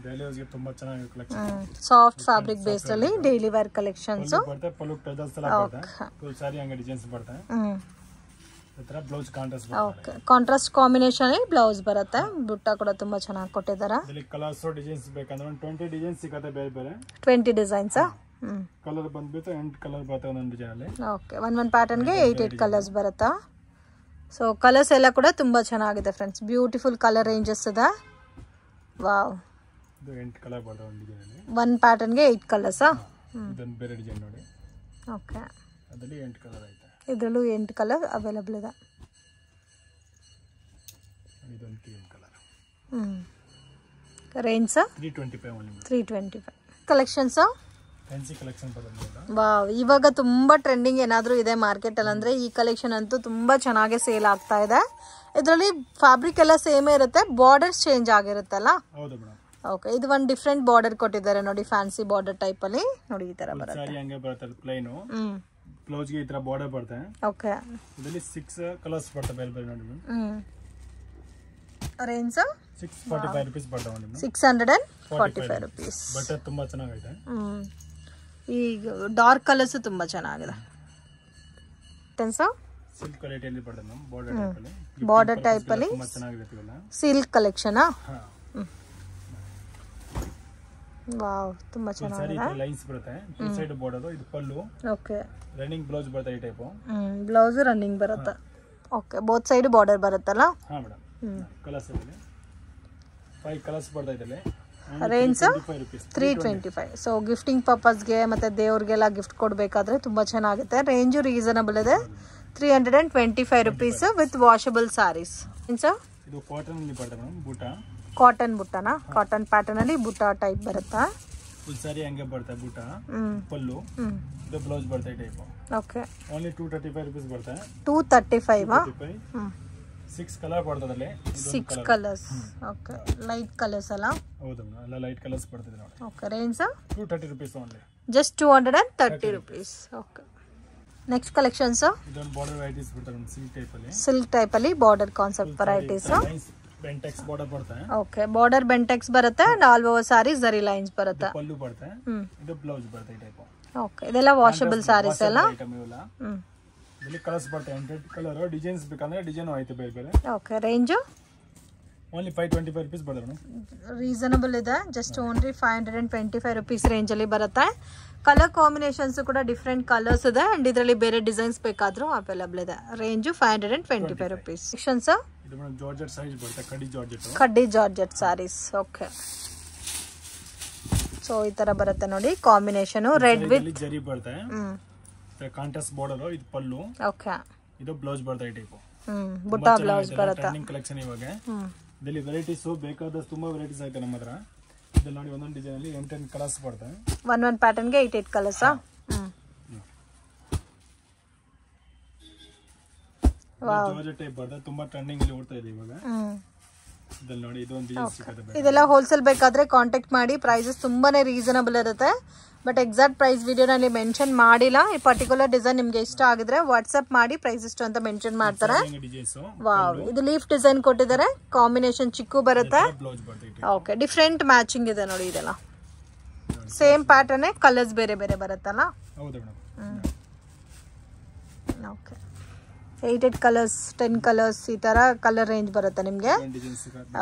Speaker 2: daily use ಗೆ ತುಂಬಾ ಚೆನ್ನಾಗಿದೆ ಕಲೆಕ್ಷನ್.
Speaker 1: ಸಾಫ್ಟ್ ಫ್ಯಾಬ್ರಿಕ್ ಬೇಸ್ಡ್ ಅಲ್ಲಿ ಡೈಲಿ ವೇರ್ ಕಲೆಕ್ಷನ್ಸ್
Speaker 2: ಬರುತ್ತೆ. ಪಲ್ಲು ಟಜಲ್ಸ್ ಎಲ್ಲ ಬರುತ್ತೆ. ಫುಲ್ ಸಾರಿ ಹಂಗೆ ಡಿಸೈನ್ಸ್ ಬರುತ್ತೆ. ಇದರ ಬ್ಲೌಸ್ ಕಾಂಟ್ರಾಸ್ಟ್ ಬರುತ್ತೆ.
Speaker 1: ಓಕೆ, ಕಾಂಟ್ರಾಸ್ಟ್ ಕಾಂಬಿನೇಷನ್ ಅಲ್ಲಿ ಬ್ಲೌಸ್ ಬರುತ್ತೆ. ಬುಟ್ಟ ಕೂಡ ತುಂಬಾ ಚೆನ್ನಾಗಿ ಕೊಟ್ಟಿದ್ದಾರೆ.
Speaker 2: ಇದರಲ್ಲಿ ಕಲರ್ಸ್ ಡಿಸೈನ್ಸ್ ಬೇಕಂದ್ರೆ 20 ಡಿಸೈನ್ಸ್ ಸಿಗುತ್ತೆ ಬೇರೆ ಬೇರೆ.
Speaker 1: 20 ಡಿಸೈನ್ಸ್.
Speaker 2: ಕಲರ್ ಬಂದ್ಬಿಟ್ಟು 8 ಕಲರ್ ಬರುತ್ತೆ ಒಂದೊಂದು ಡಿಸೈನ್ ಅಲ್ಲಿ.
Speaker 1: ಓಕೆ, ಒಂದೊಂದು ಪ್ಯಾಟರ್ನ್ ಗೆ 8 ಕಲರ್ಸ್ ಬರುತ್ತಾ. ಸೊ ಕಲರ್ಸ್ ಎಲ್ಲ ಕೂಡ ತುಂಬಾ ಚೆನ್ನಾಗಿದೆ ಫ್ರೆಂಡ್ಸ್. ಬ್ಯೂಟಿಫುಲ್ ಕಲರ್ ರೇಂಜಸ್ ಇದೆ. ವಾವ್,
Speaker 2: ಇದು 8 ಕಲರ್ ಬರುತ್ತೆ ಒಂದು ಡಿಸೈನ್ ಅಲ್ಲಿ.
Speaker 1: ಒಂದು ಪ್ಯಾಟರ್ನ್ ಗೆ 8 ಕಲರ್ಸ್.
Speaker 2: ಇದೊಂದು ಬೇರೆ ಡಿಸೈನ್ ನೋಡಿ.
Speaker 1: ಓಕೆ,
Speaker 2: ಅದರಲ್ಲಿ 8 ಕಲರ್ ಐತೆ.
Speaker 1: ಇದರಲ್ಲೂ 8 ಕಲರ್ ಅವೈಲೇಬಲ್ ಇದೆ.
Speaker 2: ಇದೊಂದು cream colour.
Speaker 1: Range
Speaker 2: 325 only.
Speaker 1: 325 collections.
Speaker 2: Fancy collection ಬರುತ್ತೆ.
Speaker 1: ವಾವ್, ಇವಾಗ ತುಂಬಾ ಟ್ರೆಂಡಿಂಗ್ ಏನಾದರೂ ಇದೆ ಮಾರ್ಕೆಟ್ ಅಲ್ಲಿ ಅಂದ್ರೆ ಈ ಕಲೆಕ್ಷನ್ ಅಂತೂ ತುಂಬಾ ಚೆನ್ನಾಗಿ ಸೇಲ್ ಆಗ್ತಾ ಇದೆ. ಇದರಲ್ಲಿ ಫ್ಯಾಬ್ರಿಕ್ ಎಲ್ಲ ಸೇಮೇ ಇರುತ್ತೆ. ಬಾರ್ಡರ್ಸ್ ಚೇಂಜ್ ಆಗಿರುತ್ತಲ್ಲ.
Speaker 2: ಹೌದು ಮೇಡಮ್.
Speaker 1: ಓಕೆ, ಇದು ಒಂದು ಡಿಫ್ರೆಂಟ್ ಬಾರ್ಡರ್ ಕೊಟ್ಟಿದ್ದಾರೆ ನೋಡಿ. ಫ್ಯಾನ್ಸಿ ಬಾರ್ಡರ್ ಟೈಪ್ ಅಲ್ಲಿ ನೋಡಿ ಈ ತರ ಬರುತ್ತೆ.
Speaker 2: ಸಾರಿ ಹಂಗೆ ಬರುತ್ತೆ ಪ್ಲೈನ್. ಬ್ಲೌಸ್ ಗೆ ಈ ತರ ಬಾರ್ಡರ್ ಬರುತ್ತೆ.
Speaker 1: ಓಕೆ,
Speaker 2: ಇದರಲ್ಲಿ 6 ಕಲರ್ಸ್ ಬರುತ್ತೆ ಬೇರೆ ಬೇರೆ ನೋಡಿ ಮೇಡಮ್.
Speaker 1: ರೇಂಜ್
Speaker 2: 645 rupees ಬರುತ್ತೆ ಓನ್ಲಿ.
Speaker 1: 645 rupees.
Speaker 2: ಬಟ್ಟೆ ತುಂಬಾ ಚೆನ್ನಾಗಿದೆ.
Speaker 1: ಈ ಡಾರ್ಕ್ ಕಲರ್ಸ್ ತುಂಬಾ ಚೆನ್ನಾಗಿದೆ.
Speaker 2: ಸಿಲ್ಕ್ ಕ್ವಾಲಿಟಿಯಲ್ಲಿ ಬರ್ತದೆ ಮ್ಯಾಮ್, ಬಾರ್ಡರ್ ಟೈಪ್ ಅಲ್ಲಿ.
Speaker 1: ಬಾರ್ಡರ್ ಟೈಪ್ ಅಲ್ಲಿ
Speaker 2: ತುಂಬಾ ಚೆನ್ನಾಗಿರುತ್ತೆ ಇವೆಲ್ಲ.
Speaker 1: Silk collection.
Speaker 2: ಹಾ
Speaker 1: ವಾವ್, ತುಂಬಾ ಚೆನ್ನಾಗಿದೆ.
Speaker 2: ಲೈನ್ಸ್ ಬರುತ್ತೆ, ಟೂ ಸೈಡ್ ಬಾರ್ಡರ್. ಇದು ಪಲ್ಲು.
Speaker 1: ಓಕೆ,
Speaker 2: ರನ್ನಿಂಗ್ ಬ್ಲೌಸ್ ಬರುತ್ತೆ ಈ ಟೈಪ್.
Speaker 1: ಬ್ಲೌಸ್ ರನ್ನಿಂಗ್ ಬರುತ್ತೆ. ಓಕೆ, ಬೋತ್ ಸೈಡ್ ಬಾರ್ಡರ್ ಬರುತ್ತಲ್ಲ.
Speaker 2: ಹಾ ಮೇಡಮ್. ಕಲರ್ಸ್ ಇದೆ 5 ಕಲರ್ಸ್ ಬರ್ತಾ ಇದೆ.
Speaker 1: ರೇಂಜ್ 325. ಸೊ ಗಿಫ್ಟಿಂಗ್ ಪರ್ಪಸ್ಗೆ ಮತ್ತೆ ದೇವ್ರಿಗೆಲ್ಲ ಗಿಫ್ಟ್ ಕೊಡಬೇಕಾದ್ರೆ ತುಂಬ ಚೆನ್ನಾಗುತ್ತೆ. ರೇಂಜು ರೀಸನಬಲ್ ಇದೆ. 325 rupees ವಿತ್ ವಾಷಬಲ್ ಸ್ಯಾರೀಸ್.
Speaker 2: ಇದು ಕಾಟನ್ ಅಲ್ಲಿ ಬರ್ತದೆ ಮೇಡಮ್, ಬೂಟ.
Speaker 1: ಕಾಟನ್ ಬುಟ್ಟನಾ? ಕಾಟನ್ ಪ್ಯಾಟರ್ನ್ ಅಲ್ಲಿ ಬುಟ್ಟ ಟೈಪ್ ಬರುತ್ತಾ?
Speaker 2: ಫುಲ್ ಸಾರಿ ಹಂಗೆ ಬರ್ತದೆ ಬೂಟ. ಪಲ್ಲು. ಇದು ಬ್ಲೌಸ್ ಬರ್ತದೆ ಈ ಟೈಪ್.
Speaker 1: ಓಕೆ,
Speaker 2: ಓನ್ಲಿ 235 rupees ಬರ್ತದೆ.
Speaker 1: 235.
Speaker 2: 6 ಕಲರ್ ಬರ್ತದೆ.
Speaker 1: 6 ಕಲರ್ಸ್. ಓಕೆ, ಲೈಟ್ ಕಲರ್ಸ್ ಅಲ್ಲ?
Speaker 2: ಹೌದು ಮೇಡಮ್, ಎಲ್ಲ ಲೈಟ್ ಕಲರ್ಸ್ ಬರ್ತದೆ ನೋಡಿ.
Speaker 1: Okay, range
Speaker 2: 230 rupees only.
Speaker 1: Just 230 rupees. Okay, next collections.
Speaker 2: ಇದೊಂದು ಬಾರ್ಡರ್ ವೆರೈಟೀಸ್ ಬರ್ತದೆ ಸಿಲ್ಕ್ ಟೈಪ್ ಅಲ್ಲಿ.
Speaker 1: ಸಿಲ್ಕ್ ಟೈಪ್ ಅಲ್ಲಿ border concept varieties.
Speaker 2: Bentex border ಬರ್ತದೆ.
Speaker 1: ಓಕೆ, ಬಾರ್ಡರ್ ಬೆಂಟೆಕ್ಸ್ ಬರುತ್ತೆ ಅಂಡ್ ಆಲ್ ಓವರ್ ಸಾರಿ ಜರಿ ಲೈನ್ಸ್ ಬರುತ್ತೆ.
Speaker 2: ಪಲ್ಲು ಬರುತ್ತೆ. ಇದು ಬ್ಲೌಸ್ ಬರುತ್ತೆ ಈ ಟೈಪ್.
Speaker 1: ಓಕೆ, ಇದೆಲ್ಲ ವಾಷಬಲ್ ಸಾರೀಸ್ ಎಲ್ಲ.
Speaker 2: ಇಲ್ಲಿ ಕಲರ್ಸ್ ಬರ್ತದೆ, 100 ಕಲರ್. ಡಿಸೈನ್ಸ್ ಬೇಕಂದ್ರೆ ಡಿಸೈನ್ ಐತೆ ಬೇರೆ ಬೇರೆ.
Speaker 1: ಓಕೆ, ರೇಂಜ್
Speaker 2: ಓನ್ಲಿ 525 rupees ಬರ್ತದೆ ಮೇಡಮ್.
Speaker 1: ರೀಸನಬಲ್ ಇದೆ. ಜಸ್ಟ್ ಓನ್ಲಿ 525 rupees ರೇಂಜ್ ಅಲ್ಲಿ ಬರುತ್ತೆ. ಕಲರ್ ಕಾಂಬಿನೇಷನ್ಸ್ ಕೂಡ ಡಿಫ್ರೆಂಟ್ ಕಲರ್ಸ್ ಇದೆ ಅಂಡ್ ಇದರಲ್ಲಿ ಬೇರೆ ಡಿಸೈನ್ಸ್ ಬೇಕಾದ್ರೂ ಅವೈಲಬಲ್ ಇದೆ. Range 525 rupees. ಸೆಕ್ಷನ್ಸ್
Speaker 2: ಇದು ಮೇಡಮ್ ಜಾರ್ಜೆಟ್ ಸೈಜ್ ಬರುತ್ತೆ, ಕಡ್ಡಿ ಜಾರ್ಜೆಟ್.
Speaker 1: ಕಡ್ಡಿ ಜಾರ್ಜೆಟ್ ಸಾರೀಸ್. ಓಕೆ, ಸೊ ಈ ತರ ಬರುತ್ತೆ ನೋಡಿ ಕಾಂಬಿನೇಷನ್. ರೆಡ್ ವಿತ್
Speaker 2: ಜರಿ ಬರುತ್ತೆ. Contrast border. ಇದು ಪಲ್ಲು.
Speaker 1: ಓಕೆ,
Speaker 2: ಇದು ಬ್ಲೌಸ್ ಬರುತ್ತೆ ಈ ಟೈಪ್.
Speaker 1: ಬುಟ್ಟ ಬ್ಲೌಸ್ ಬರುತ್ತೆ.
Speaker 2: ಟ್ರೆಂಡಿಂಗ್ ಕಲೆಕ್ಷನ್ ಇವಾಗ. ಇದರಲ್ಲಿ ವೆರೈಟೀಸ್ ಬೇಕಾದಷ್ಟು ತುಂಬಾ ವೆರೈಟೀಸ್ ಆಯ್ತು ನಮ್ಮ ಹತ್ರ. ಇದರಲ್ಲಿ ನೋಡಿ ಒಂದೊಂದು ಡಿಸೈನ್ ಅಲ್ಲಿ 8 ಕಲರ್ಸ್ ಬರ್ತವೆ.
Speaker 1: ಒಂದೊಂದು ಪ್ಯಾಟರ್ನ್ ಗೆ 8 ಕಲರ್ಸ್.
Speaker 2: ಜಾರ್ಜೆಟ್ ಟೈಪ್ ಬರ್ತದೆ, ತುಂಬಾ ಟ್ರೆಂಡಿಂಗ್ ಅಲ್ಲಿ ಓಡ್ತಾ ಇದೆ ಇವಾಗ. ಇದರಲ್ಲಿ ನೋಡಿ ಇದೊಂದು ಡಿಸೈನ್ ಸಿಗುತ್ತೆ.
Speaker 1: ಇದೆಲ್ಲ ಹೋಲ್ಸೇಲ್ ಬೇಕಾದ್ರೆ ಕಾಂಟ್ಯಾಕ್ಟ್ ಮಾಡಿ. ಪ್ರೈಸಸ್ ತುಂಬಾನೇ ರೀಸನಬಲ್ ಇರುತ್ತೆ. ಬಟ್ ಎಕ್ಸಾಕ್ಟ್ ಪ್ರೈಸ್ ವಿಡಿಯೋನಲ್ಲಿ ಮೆನ್ಷನ್ ಮಾಡಿಲ್ಲ. ಈ ಪರ್ಟಿಕ್ಯುಲರ್ ಡಿಸೈನ್ ನಿಮ್ಗೆ ಇಷ್ಟ ಆಗಿದ್ರೆ ವಾಟ್ಸ್ಆಪ್ ಮಾಡಿ ಪ್ರೈಸ್ ಇಷ್ಟು ಅಂತ ಮೆನ್ಷನ್ ಮಾಡ್ತಾರೆ. ವಾವ್, ಇದು ಲೀಫ್ ಡಿಸೈನ್ ಕೊಟ್ಟಿದ್ದಾರೆ. ಕಾಂಬಿನೇಷನ್ ಚಿಕ್ಕು ಬರುತ್ತೆ. ಓಕೆ, ಡಿಫ್ರೆಂಟ್ ಮ್ಯಾಚಿಂಗ್ ಇದೆ ನೋಡಿ. ಇದೆಲ್ಲ ಸೇಮ್ ಪ್ಯಾಟರ್ನ್, ಕಲರ್ಸ್ ಬೇರೆ ಬೇರೆ ಬರುತ್ತಲ್ಲ. ಓಕೆ, 8 ಕಲರ್ಸ್, 10 ಕಲರ್ಸ್, ಈ ತರ ಕಲರ್ ರೇಂಜ್ ಬರುತ್ತೆ ನಿಮ್ಗೆ.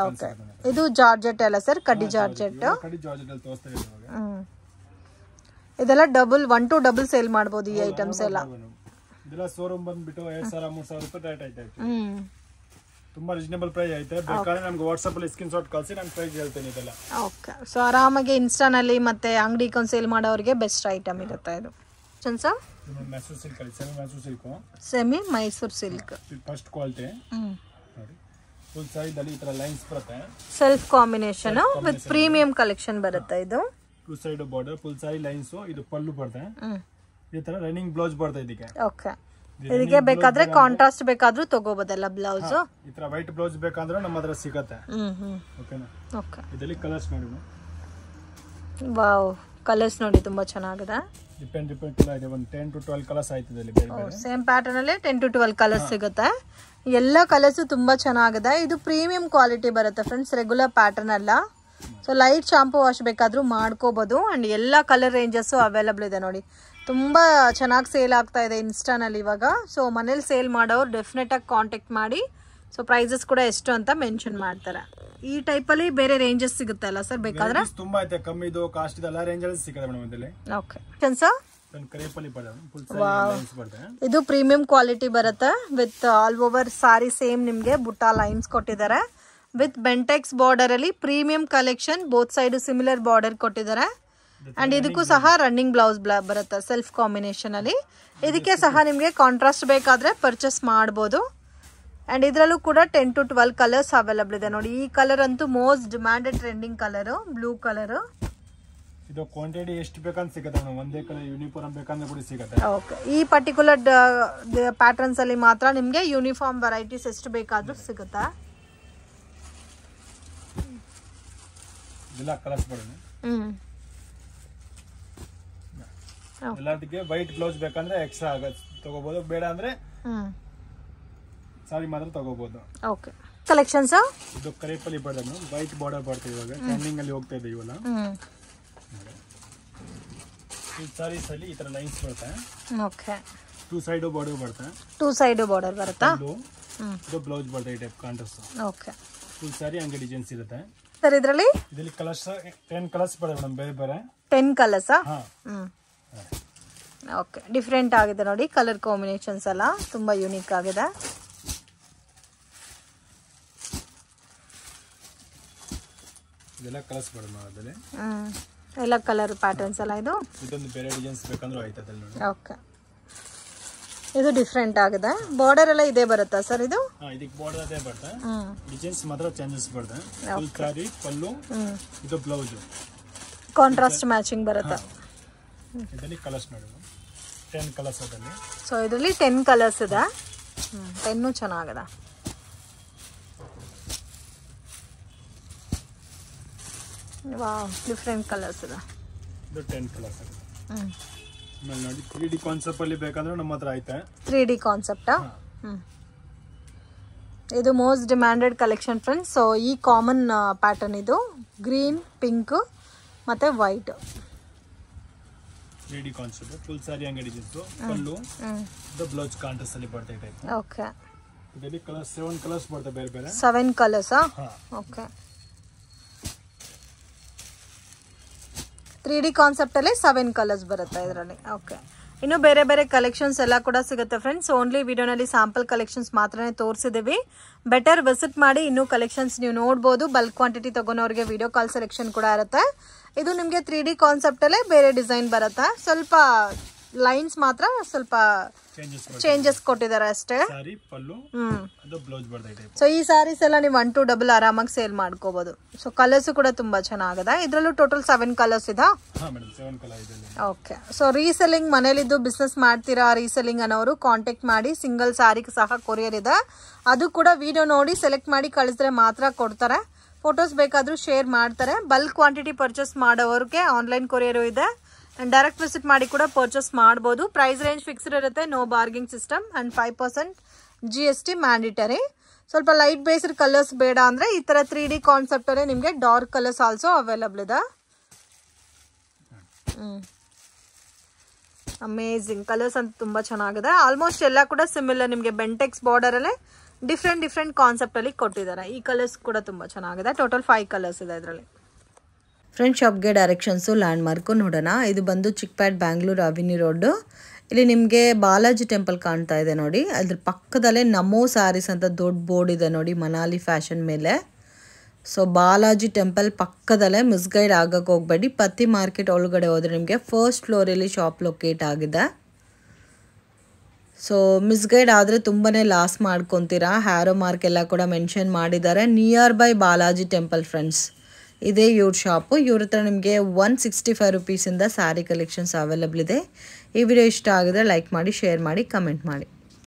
Speaker 1: ಓಕೆ, ಇದು ಜಾರ್ಜೆಟ್ ಅಲ್ಲ ಸರ್? ಕಡ್ಡಿ ಜಾರ್ಜೆಟ್. ಇದೆಲ್ಲ ಡಬಲ್ 1 to ಡಬಲ್ ಸೇಲ್ ಮಾಡಬಹುದು ಈ ಐಟಮ್ಸ್ ಎಲ್ಲ.
Speaker 2: ಇದೆಲ್ಲ ಶೋರೂಮ್ ಬಂದ್ಬಿಟ್ಟು 2000-3000 ರೂಪಾಯಿ ರೇಟ್ ಐತೆ. ತುಂಬಾ ರೀಸನಬಲ್ ಪ್ರೈಸ್ ಐತೆ. ಬೇಕಾದ್ರೆ ನಮ್ಗೆ ವಾಟ್ಸ್ಆಪ್ ಅಲ್ಲಿ ಸ್ಕ್ರೀನ್ ಶಾಟ್ ಕಳಿಸಿ ನಾನು ಪ್ರೈಸ್ ಹೇಳ್ತೇನೆ ಇದೆಲ್ಲ.
Speaker 1: ಓಕೆ, ಸೊ ಆರಾಮಾಗಿ ಇನ್ಸ್ಟಾನಲ್ಲಿ ಮತ್ತೆ ಅಂಗಡಿಗೆ ಸೇಲ್ ಮಾಡೋರಿಗೆ ಬೆಸ್ಟ್ ಐಟಮ್ ಇರುತ್ತೆ ಇದು. ಸರ್
Speaker 2: ಮೈಸೂರು ಸಿಲ್ಕ್ ಅಲ್ಲಿ
Speaker 1: semi Mysuru silk
Speaker 2: first quality ನೋಡಿ. ಫುಲ್ ಸೈಡ್ ಅಲ್ಲಿ ಈ ತರ ಲೈನ್ಸ್ ಬರುತ್ತೆ.
Speaker 1: Self combination with premium collection ಬರುತ್ತೆ ಇದು.
Speaker 2: ಟೂ ಸೈಡ್ ಬಾರ್ಡರ್, ಫುಲ್ ಸಾರಿ ಲೈನ್ಸ್. ಇದು ಪಲ್ಲು ಬರುತ್ತೆ. ಈ ತರ ರನ್ನಿಂಗ್ ಬ್ಲೌಸ್ ಬರುತ್ತೆ ಇದಕ್ಕೆ.
Speaker 1: ಓಕೆ, ಇದಕ್ಕೆ ಬೇಕಾದ್ರೆ ಕಾಂಟ್ರಾಸ್ಟ್ ಬೇಕಾದ್ರೂ ತಗೋಬೋದಲ್ಲ ಬ್ಲೌಸ್.
Speaker 2: ಈ ತರ ವೈಟ್ ಬ್ಲೌಸ್ ಬೇಕಾದ್ರೆ ನಮ್ಮ ಹತ್ರ ಸಿಗುತ್ತೆ. ಓಕೆನಾ? ಓಕೆ, ಇದರಲ್ಲಿ ಕಲರ್ಸ್ ನೋಡಿ.
Speaker 1: ವಾವ್, ಕಲರ್ಸ್ ನೋಡಿ ತುಂಬಾ ಚೆನ್ನಾಗಿದೆ.
Speaker 2: ಡಿಪೆಂಡ್ ಕಲರ್ ಇದೆ. ಒಂದು 10 to 12 ಕಲರ್ಸ್ ಆಯ್ತದೆ ಇಲ್ಲಿ ಬೇರೆ ಬೇರೆ.
Speaker 1: ಸೇಮ್ ಪ್ಯಾಟರ್ನ್ ಅಲ್ಲಿ 10 to 12 ಕಲರ್ಸ್ ಸಿಗುತ್ತೆ. ಎಲ್ಲ ಕಲರ್ಸ್ ತುಂಬಾ ಚೆನ್ನಾಗಿದೆ. ಇದು ಪ್ರೀಮಿಯಂ ಕ್ವಾಲಿಟಿ ಬರುತ್ತೆ ಫ್ರೆಂಡ್ಸ್, ರೆಗ್ಯುಲರ್ ಪ್ಯಾಟರ್ನ್ ಅಲ್ಲ. ಸೊ ಲೈಟ್ ಶಾಂಪೂ ವಾಶ್ ಬೇಕಾದ್ರೂ ಮಾಡ್ಕೋಬಹುದು. ಅಂಡ್ ಎಲ್ಲ ಕಲರ್ ರೇಂಜಸ್ ಅವೈಲಬಲ್ ಇದೆ ನೋಡಿ. ತುಂಬಾ ಚೆನ್ನಾಗಿ ಸೇಲ್ ಆಗ್ತಾ ಇದೆ ಇನ್ಸ್ಟಾನಲ್ಲಿ ಇವಾಗ. ಸೊ ಮನೇಲಿ ಸೇಲ್ ಮಾಡೋರು ಡೆಫಿನೆಟ್ ಆಗಿ ಕಾಂಟ್ಯಾಕ್ಟ್ ಮಾಡಿ. ಸೊ ಪ್ರೈಸಸ್ ಕೂಡ ಎಷ್ಟು ಅಂತ ಮೆನ್ಷನ್ ಮಾಡ್ತಾರೆ. ಈ ಟೈಪ್ ಅಲ್ಲಿ ಬೇರೆ ರೇಂಜಸ್ ಸಿಗುತ್ತೆ ಅಲ್ಲ ಸರ್? ಬೇಕಾದ್ರೆ
Speaker 2: ತುಂಬಾ ಐತೆ, ಕಮ್ಮಿ ಇದು ಕಾಸ್ಟ್ ಇದೆ, ಎಲ್ಲ ರೇಂಜಲ್ಲಿ ಸಿಗುತ್ತೆ ಮೇಡಮ್ ಇದರಲ್ಲಿ.
Speaker 1: ಓಕೆ ಸರ್, ಇದು ಪ್ರೀಮಿಯಂ ಕ್ವಾಲಿಟಿ ಬರುತ್ತೆ with all over sorry. Same ನಿಮ್ಗೆ ಬುಟ್ಟ ಲೈನ್ಸ್ ಕೊಟ್ಟಿದ್ದಾರೆ ವಿತ್ ಬೆಂಟೆಕ್ಸ್ ಬಾರ್ಡರ್ ಅಲ್ಲಿ premium collection. Both side similar border ಕೊಟ್ಟಿದ್ದಾರೆ. ಅಂಡ್ ಇದಕ್ಕೂ ಸಹ ರನ್ನಿಂಗ್ ಬ್ಲೌಸ್ ಬರುತ್ತೆ ಸೆಲ್ಫ್ ಕಾಂಬಿನೇಷನ್ ಅಲ್ಲಿ. ಇದಕ್ಕೆ ಸಹ ನಿಮ್ಗೆ ಕಾಂಟ್ರಾಸ್ಟ್ ಬೇಕಾದ್ರೆ ಪರ್ಚೇಸ್ ಮಾಡಬಹುದು. ಅಂಡ್ ಇದರಲ್ಲೂ ಕೂಡ 10 to 12 ಕಲರ್ಸ್ ಅವೈಲಬಲ್ ಇದೆ ನೋಡಿ. ಈ ಕಲರ್ ಅಂತೂ most demanded trending colour, blue colour.
Speaker 2: ಇದು ಕ್ವಾಂಟಿಟಿ ಎಷ್ಟು ಬೇಕಂತ ಸಿಗುತ್ತೆ ಮೇಡಮ್. ಒಂದೇ ಕಲರ್ ಯೂನಿಫಾರ್ಮ್ ಬೇಕಂದ್ರೆ ಕೂಡ ಸಿಗುತ್ತೆ.
Speaker 1: ಓಕೆ, ಈ ಪರ್ಟಿಕ್ಯುಲರ್ ಪ್ಯಾಟರ್ನ್ಸ್ ಅಲ್ಲಿ ಮಾತ್ರ ನಿಮ್ಗೆ ಯೂನಿಫಾರ್ಮ್ ವೆರೈಟೀಸ್ ಎಷ್ಟು ಬೇಕಾದ್ರೂ ಸಿಗುತ್ತೆ.
Speaker 2: ಎಲ್ಲ ಕಲರ್ಸ್ ಬರುತ್ತೆ. ಎಲ್ಲದಕ್ಕೆ ವೈಟ್ ಬ್ಲೌಸ್ ಬೇಕಂದ್ರೆ ಎಕ್ಸ್ಟ್ರಾ ತಗೋಬಹುದು, ಬೇಡ ಅಂದ್ರೆ ಸಾರಿ ಮಾತ್ರ ತಗೋಬಹುದು.
Speaker 1: ಓಕೆ, ಕಲೆಕ್ಷನ್ಸ್
Speaker 2: ಇದು ಕರೇಪಲ್ಲಿ ಬರ್ತದೆ, ವೈಟ್ ಬಾರ್ಡರ್ ಬರ್ತದೆ. ಇವಾಗ ಟ್ರೆಂಡಿಂಗ್ ಅಲ್ಲಿ ಹೋಗ್ತಾ ಇದೆ ಇವೆಲ್ಲ. ಈ ಸಾರೀಸ್ ಅಲ್ಲಿ ಈ ತರ ಲೈನ್ಸ್ ಬರುತ್ತೆ.
Speaker 1: ಓಕೆ,
Speaker 2: 2 ಸೈಡ್ ಬಾರ್ಡರ್ ಬರುತ್ತೆ.
Speaker 1: 2 ಸೈಡ್ ಬಾರ್ಡರ್ ಬರುತ್ತಾ?
Speaker 2: ಇದು ಬ್ಲೌಸ್ ಬರುತ್ತೆ ಈ ಟೈಪ್ ಕಾಂಟ್ರಾಸ್ಟ್.
Speaker 1: ಓಕೆ.
Speaker 2: ಫುಲ್ ಸಾರಿ ಹಂಗೆ ಡಿಸೈನ್ಸ್ ಇರುತ್ತೆ
Speaker 1: ಸರ್. ಇದರಲ್ಲಿ
Speaker 2: ಕಲರ್ಸ್ 10 ಕಲರ್ಸ್ ಬರುತ್ತೆ ಮೇಡಮ್, ಬೇರೆ ಬೇರೆ
Speaker 1: 10 ಕಲರ್ಸ್. ಓಕೆ. ಡಿಫ್ರೆಂಟ್ ಆಗಿದೆ ನೋಡಿ, ಕಲರ್ ಕಾಂಬಿನೇಷನ್ಸ್ ಎಲ್ಲ ತುಂಬಾ ಯೂನಿಕ್ ಆಗಿದೆ.
Speaker 2: ಇದೆಲ್ಲ ಕಲರ್ಸ್ ಬರುತ್ತೆ ಅದರಲ್ಲಿ.
Speaker 1: ಎಲ್ಲ ಕಲರ್ ಪ್ಯಾಟರ್ನ್ಸ್ ಎಲ್ಲ.
Speaker 2: ಇದೊಂದು ಬೇರೆ ಡಿಸೈನ್ಸ್ ಬೇಕಂದ್ರೆ ಆಯ್ತದೆ ನೋಡಿ.
Speaker 1: ಓಕೆ. ಇದು ಡಿಫ್ರೆಂಟ್ ಆಗಿದೆ. ಬಾರ್ಡರ್ ಎಲ್ಲ ಇದೇ ಬರುತ್ತಾ ಸರ್? ಇದು
Speaker 2: ಇದಕ್ಕೆ ಬಾರ್ಡರ್ ಅದೇ ಬರುತ್ತೆ, ಡಿಸೈನ್ಸ್ ಮಾತ್ರ ಚೇಂಜಸ್ ಬರುತ್ತೆ. ಫುಲ್ ಸಾರಿ ಪಲ್ಲು, ಇದು ಬ್ಲೌಸ್
Speaker 1: ಕಾಂಟ್ರಾಸ್ಟ್ ಮ್ಯಾಚಿಂಗ್ ಬರುತ್ತೆ.
Speaker 2: ಇದರಲ್ಲಿ ಕಲರ್ಸ್ ನೋಡಿ 10 ಕಲರ್ಸ್ ಅದರಲ್ಲಿ.
Speaker 1: ಸೊ ಇದರಲ್ಲಿ 10 ಕಲರ್ಸ್ ಇದೆ. 10 ಚೆನ್ನಾಗಿದೆ. ವಾವ್, ಡಿಫ್ರೆಂಟ್ ಕಲರ್ಸ್ ಇದೆ.
Speaker 2: ಇದು 10 ಕಲರ್ಸ್ ಇದೆ. ಆಮೇಲೆ ನೋಡಿ 3D ಕಾನ್ಸೆಪ್ಟ್ ಅಲ್ಲಿ ಬೇಕಂದ್ರೆ ನಮ್ಮ ಹತ್ರ ಐತೆ.
Speaker 1: 3D ಕಾನ್ಸೆಪ್ಟಾ? ಇದು most demanded collection friends. So ಈ ಕಾಮನ್ ಪ್ಯಾಟರ್ನ್ ಇದು ಗ್ರೀನ್, ಪಿಂಕ್ ಮತ್ತೆ ವೈಟ್.
Speaker 2: 3D ಕಾನ್ಸೆಪ್ಟ್ ಫುಲ್ ಸಾರಿ ಹಂಗೆ ಡಿಸೈನ್ಸ್ ಪಲ್ಲು, ಇದು ಬ್ಲೌಸ್ ಕಾಂಟ್ರಾಸ್ಟ್ ಅಲ್ಲಿ ಬರುತ್ತೆ ಟೈಪ್.
Speaker 1: ಓಕೆ.
Speaker 2: ಇದರಲ್ಲಿ ಕಲರ್ಸ್ 7 ಕಲರ್ಸ್ ಬರುತ್ತೆ ಬೇರೆ ಬೇರೆ.
Speaker 1: 7 ಕಲರ್ಸ್. ಓಕೆ. 3D ಕಾನ್ಸೆಪ್ಟ್ ಅಲ್ಲಿ 7 ಕಲರ್ಸ್ ಬರುತ್ತೆ ಇದರಲ್ಲಿ. ಓಕೆ. ಇನ್ನು ಬೇರೆ ಬೇರೆ ಕಲೆಕ್ಷನ್ಸ್ ಎಲ್ಲ ಕೂಡ ಸಿಗುತ್ತೆ ಫ್ರೆಂಡ್ಸ್. ಓನ್ಲಿ ವಿಡಿಯೋನಲ್ಲಿ ಸ್ಯಾಂಪಲ್ ಕಲೆಕ್ಷನ್ಸ್ ಮಾತ್ರನೇ ತೋರಿಸಿದೀವಿ. ಬೆಟರ್ ವಿಸಿಟ್ ಮಾಡಿ, ಇನ್ನೂ ಕಲೆಕ್ಷನ್ಸ್ ನೀವು ನೋಡ್ಬೋದು. ಬಲ್ಕ್ ಕ್ವಾಂಟಿಟಿ ತಗೊಳೋರಿಗೆ ವಿಡಿಯೋ ಕಾಲ್ ಸೆಲೆಕ್ಷನ್ ಕೂಡ ಇರುತ್ತೆ. ಇದು ನಿಮಗೆ 3D ಕಾನ್ಸೆಪ್ಟ್ ಅಲ್ಲೇ ಬೇರೆ ಡಿಸೈನ್ ಬರುತ್ತೆ. ಸ್ವಲ್ಪ ಲೈನ್ಸ್ ಮಾತ್ರ ಸ್ವಲ್ಪ ಚೇಂಜಸ್ ಕೊಟ್ಟಿದ್ದಾರೆ ಅಷ್ಟೇ. ಸೊ ಈ ಸಾರೀಸ್ ಎಲ್ಲ ನೀವು 1 to 2 ಆರಾಮಾಗಿ ಸೇಲ್ ಮಾಡ್ಕೋಬಹುದು. ಸೊ ಕಲರ್ಸ್ ಕೂಡ ತುಂಬಾ ಚೆನ್ನಾಗಿದೆ. ಇದ್ರಲ್ಲೂ ಟೋಟಲ್ 7 ಕಲರ್ಸ್ ಇದೆ. ಓಕೆ. ಸೊ ರೀಸೆಲ್ಲಿಂಗ್ ಮನೇಲಿದ್ದು ಬಿಸ್ನೆಸ್ ಮಾಡ್ತೀರಾ ರೀಸೆಲ್ಲಿಂಗ್ ಅನ್ನೋರು ಕಾಂಟ್ಯಾಕ್ಟ್ ಮಾಡಿ. ಸಿಂಗಲ್ ಸಾರಿ ಸಹ ಕೊರಿಯರ್ ಇದೆ. ಅದು ಕೂಡ ವಿಡಿಯೋ ನೋಡಿ ಸೆಲೆಕ್ಟ್ ಮಾಡಿ ಕಳಿಸಿದ್ರೆ ಮಾತ್ರ ಕೊಡ್ತಾರೆ. ಫೋಟೋಸ್ ಬೇಕಾದ್ರೂ ಶೇರ್ ಮಾಡ್ತಾರೆ. ಬಲ್ಕ್ ಕ್ವಾಂಟಿಟಿ ಪರ್ಚೇಸ್ ಮಾಡೋರಿಗೆ ಆನ್ಲೈನ್ ಕೊರಿಯರ್ ಇದೆ. ಡೈರೆಕ್ಟ್ ವಿಸಿಟ್ ಮಾಡಿ ಕೂಡ ಪರ್ಚೇಸ್ ಮಾಡಬಹುದು. ಪ್ರೈಸ್ ರೇಂಜ್ ಫಿಕ್ಸ್ಡ್ ಇರುತ್ತೆ, no bargaining system and 5% GST mandatory. ಸ್ವಲ್ಪ ಲೈಟ್ ಬೇಸ್ಡ್ ಕಲರ್ಸ್ ಬೇಡ ಅಂದ್ರೆ ಈ ತರ 3D ಕಾನ್ಸೆಪ್ಟ್ ಅಲ್ಲಿ ನಿಮಗೆ ಡಾರ್ಕ್ ಕಲರ್ಸ್ ಆಲ್ಸೋ ಅವೈಲಬಲ್ ಇದೆ. ಅಮೇಜಿಂಗ್ ಕಲರ್ಸ್ ಅಂತ ತುಂಬಾ ಚೆನ್ನಾಗಿದೆ. ಆಲ್ಮೋಸ್ಟ್ ಎಲ್ಲ ಕೂಡ ಸಿಮಿಲರ್. ನಿಮಗೆ ಬೆಂಟೆಕ್ಸ್ ಬಾರ್ಡರ್ ಅಲ್ಲೇ ಡಿಫ್ರೆಂಟ್ ಕಾನ್ಸೆಪ್ಟ್ ಅಲ್ಲಿ ಕೊಟ್ಟಿದ್ದಾರೆ. ಈ ಕಲರ್ಸ್ ಕೂಡ ತುಂಬಾ ಚೆನ್ನಾಗಿದೆ. ಟೋಟಲ್ 5 ಕಲರ್ಸ್ ಇದೆ ಇದರಲ್ಲಿ. ಫ್ರೆಂಡ್ ಶಾಪ್ಗೆ ಡೈರೆಕ್ಷನ್ಸು ಲ್ಯಾಂಡ್ ಮಾರ್ಕು ನೋಡೋಣ. ಇದು ಬಂದು ಚಿಕ್ಪೇಟ್ ಬ್ಯಾಂಗ್ಳೂರ್ ಅವಿನಿ ರೋಡ್. ಇಲ್ಲಿ ನಿಮಗೆ ಬಾಲಾಜಿ ಟೆಂಪಲ್ ಕಾಣ್ತಾ ಇದೆ ನೋಡಿ. ಅದ್ರ ಪಕ್ಕದಲ್ಲೇ ನಮೋ ಸ್ಯಾರೀಸ್ ಅಂತ ದೊಡ್ಡ ಬೋರ್ಡ್ ಇದೆ ನೋಡಿ ಮನಾಲಿ ಫ್ಯಾಷನ್ ಮೇಲೆ. ಸೊ ಬಾಲಾಜಿ ಟೆಂಪಲ್ ಪಕ್ಕದಲ್ಲೇ ಮಿಸ್ಗೈಡ್ ಆಗಕ್ಕೆ ಹೋಗಬೇಡಿ. ಪತ್ತಿ ಮಾರ್ಕೆಟ್ ಒಳಗಡೆ ಹೋದರೆ ನಿಮಗೆ ಫಸ್ಟ್ ಫ್ಲೋರಲ್ಲಿ ಶಾಪ್ ಲೊಕೇಟ್ ಆಗಿದೆ. ಸೊ ಮಿಸ್ಗೈಡ್ ಆದರೆ ತುಂಬಾ ಲಾಸ್ ಮಾಡ್ಕೊತೀರಾ. ಹ್ಯಾರೋ ಮಾರ್ಕ್ ಎಲ್ಲ ಕೂಡ ಮೆನ್ಷನ್ ಮಾಡಿದ್ದಾರೆ. Near by Balaji temple friends. ಇದೇ ಇವ್ರ ಶಾಪು. ಇವ್ರ ಹತ್ರ ನಿಮಗೆ 165 ರೂಪೀಸಿಂದ ಸ್ಯಾರಿ ಕಲೆಕ್ಷನ್ಸ್ ಅವೈಲಬಲ್ ಇದೆ. ಈ ವಿಡಿಯೋ ಇಷ್ಟ ಆಗಿದ್ರೆ ಲೈಕ್ ಮಾಡಿ, ಶೇರ್ ಮಾಡಿ, ಕಮೆಂಟ್ ಮಾಡಿ.